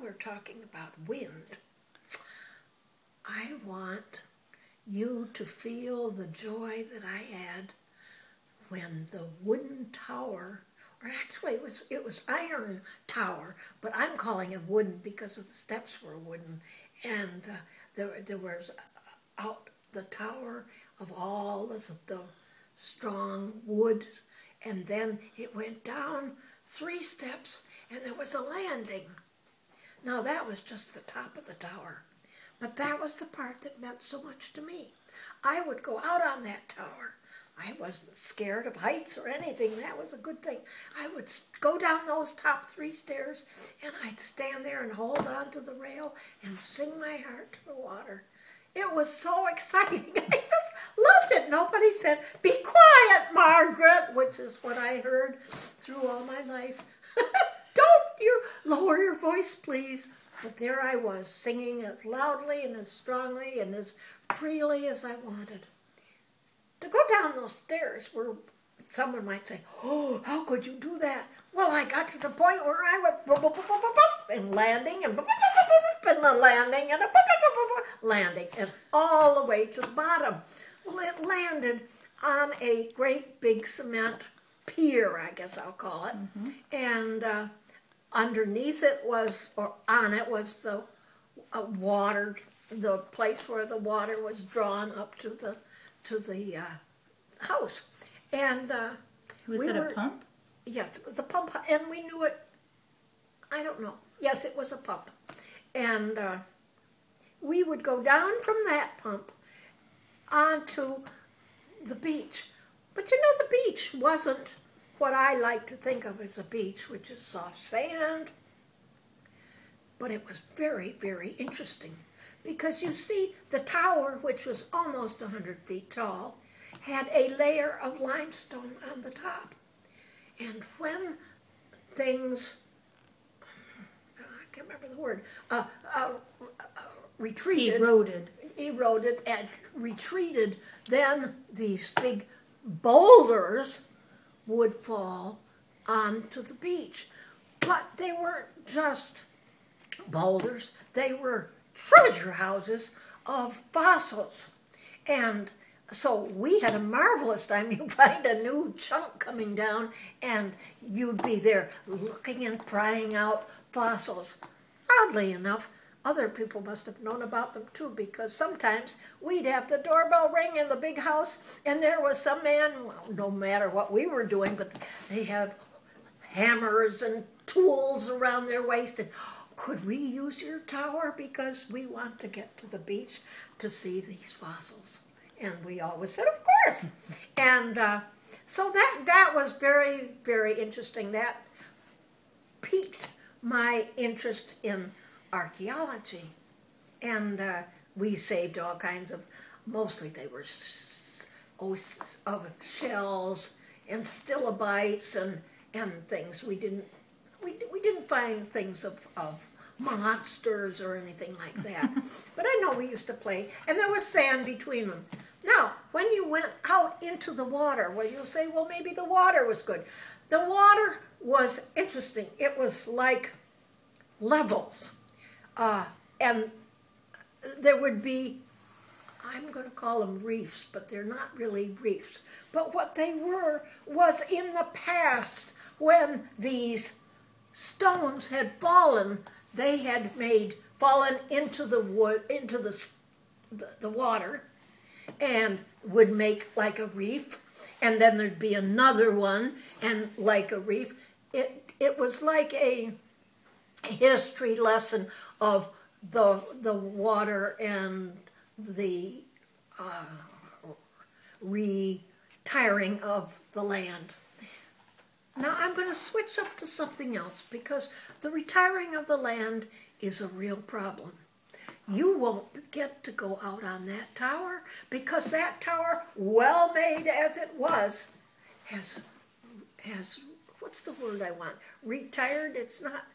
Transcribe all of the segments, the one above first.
we're talking about wind, I want you to feel the joy that I had when the wooden tower, or actually it was iron tower, but I'm calling it wooden because of the steps were wooden, and there was out the tower of all the strong wood, and then it went down 3 steps, and there was a landing. Now that was just the top of the tower, but that was the part that meant so much to me. I would go out on that tower. I wasn't scared of heights or anything. That was a good thing. I would go down those top 3 stairs, and I'd stand there and hold on to the rail and sing my heart to the water. It was so exciting. I just loved it. Nobody said, "Be quiet, Margaret," which is what I heard through all my life. "Don't you lower your voice, please." But there I was, singing as loudly and as strongly and as freely as I wanted. To go down those stairs where someone might say, "Oh, how could you do that?" Well, I got to the point where I went boop, boop, boop, boop, boop, boop, and landing and boop, boop, boop, boop, boop, and a landing and a boop, boop, boop, boop, boop, landing and all the way to the bottom. Well, it landed on a great big cement pier, I guess I'll call it, and underneath it was, or on it was the water, the place where the water was drawn up to the house, and was it a pump? Yes, it was a pump, and we knew it. I don't know. Yes, it was a pump, and we would go down from that pump onto the beach. But you know, the beach wasn't what I like to think of as a beach, which is soft sand. But it was very, very interesting, because you see, the tower, which was almost 100 feet tall, had a layer of limestone on the top. And when things, I can't remember the word, retreated, eroded and retreated, then these big boulders would fall onto the beach. But they weren't just boulders, they were treasure houses of fossils. And so we had a marvelous time. You find a new chunk coming down, and you'd be there looking and prying out fossils. Oddly enough, other people must have known about them too, because sometimes we'd have the doorbell ring in the big house, and there was some man, well, no matter what we were doing, but they had hammers and tools around their waist, and could we use your tower because we want to get to the beach to see these fossils? And we always said, of course. And so that was very, very interesting. That piqued my interest in archaeology. And we saved all kinds of, mostly they were of shells and stilobites and things. We didn't find things of monsters or anything like that. But I know we used to play, and there was sand between them. Now, when you went out into the water, well, you'll say, well, maybe the water was good. The water was interesting. It was like levels. And there would be, I'm going to call them reefs, but they're not really reefs. But what they were was, in the past, when these stones had fallen, they had fallen into the wood, into the water, and would make like a reef, and then there'd be another one, and like a reef. It was like a history lesson of the water and the retiring of the land. Now I'm going to switch up to something else, because the retiring of the land is a real problem. You won't get to go out on that tower, because that tower, well made as it was, has what's the word I want? Retired? It's not.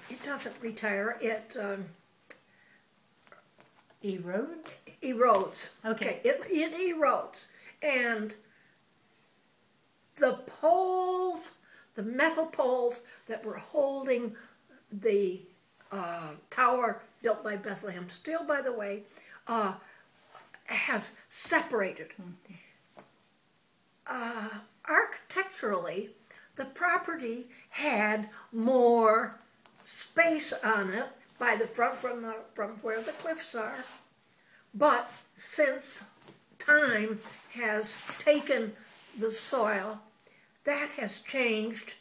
It doesn't retire. It erodes. Erodes. Okay. It erodes, and the poles, the metal poles that were holding the tower built by Bethlehem Steel, by the way, has separated. Architecturally, the property had more space on it by the front from where the cliffs are, but since time has taken the soil, that has changed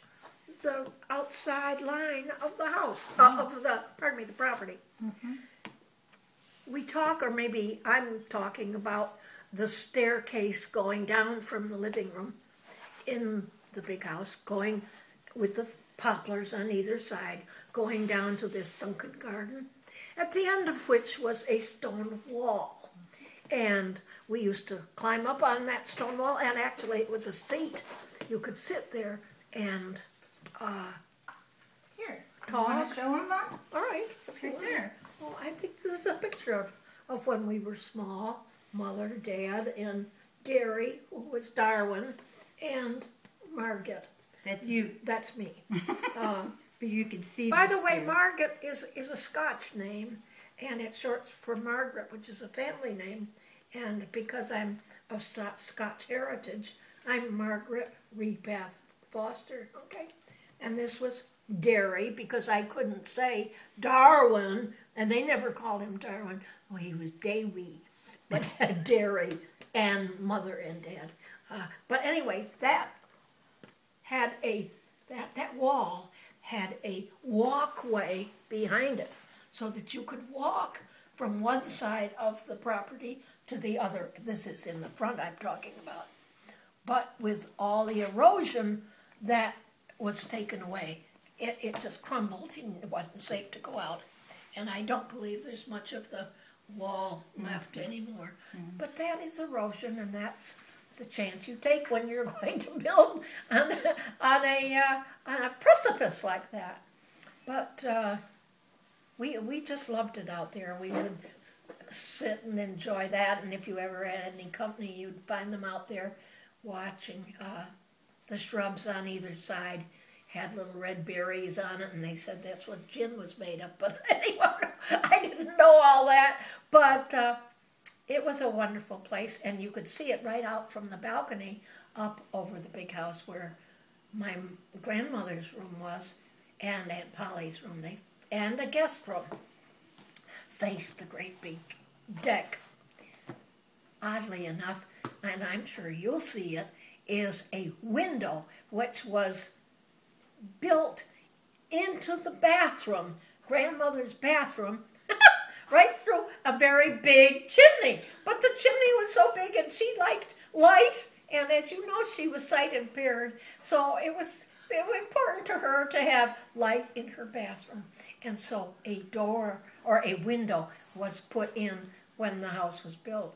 the outside line of the house, the property. Mm-hmm. We talk, or maybe I'm talking about the staircase going down from the living room in the big house, going with the poplars on either side, going down to this sunken garden, at the end of which was a stone wall. And we used to climb up on that stone wall, and actually it was a seat. You could sit there and here, talk. You want to show them that? All right. Right there. Well, I think this is a picture of when we were small. Mother, Dad, and Gary, who was Darwin, and Margaret. That's you. That's me. But you can see. By the way, Margaret is a Scotch name, and it's short for Margaret, which is a family name. And because I'm of Scotch heritage, I'm Margaret Reed Bath Foster. Okay, and this was Derry because I couldn't say Darwin, and they never called him Darwin. Well, he was Davy, but Derry, and Mother and Dad. But anyway, that had that wall had a walkway behind it, so that you could walk from one side of the property to the other. This is in the front I'm talking about. But with all the erosion that was taken away, it just crumbled and it wasn't safe to go out. And I don't believe there's much of the wall left anymore. Mm-hmm. But that is erosion, and that's the chance you take when you're going to build on a precipice like that. But we just loved it out there. We would sit and enjoy that, and if you ever had any company, you'd find them out there watching. The shrubs on either side had little red berries on it, and they said that's what gin was made of. But anyway, I didn't know all that. But it was a wonderful place, and you could see it right out from the balcony up over the big house where my grandmother's room was, and Aunt Polly's room, and a guest room faced the great big deck. Oddly enough, and I'm sure you'll see it, is a window which was built into the bathroom, grandmother's bathroom, right through a very big chimney. But the chimney was so big, and she liked light, and as you know, she was sight impaired, so it was important to her to have light in her bathroom. And so a door or a window was put in when the house was built.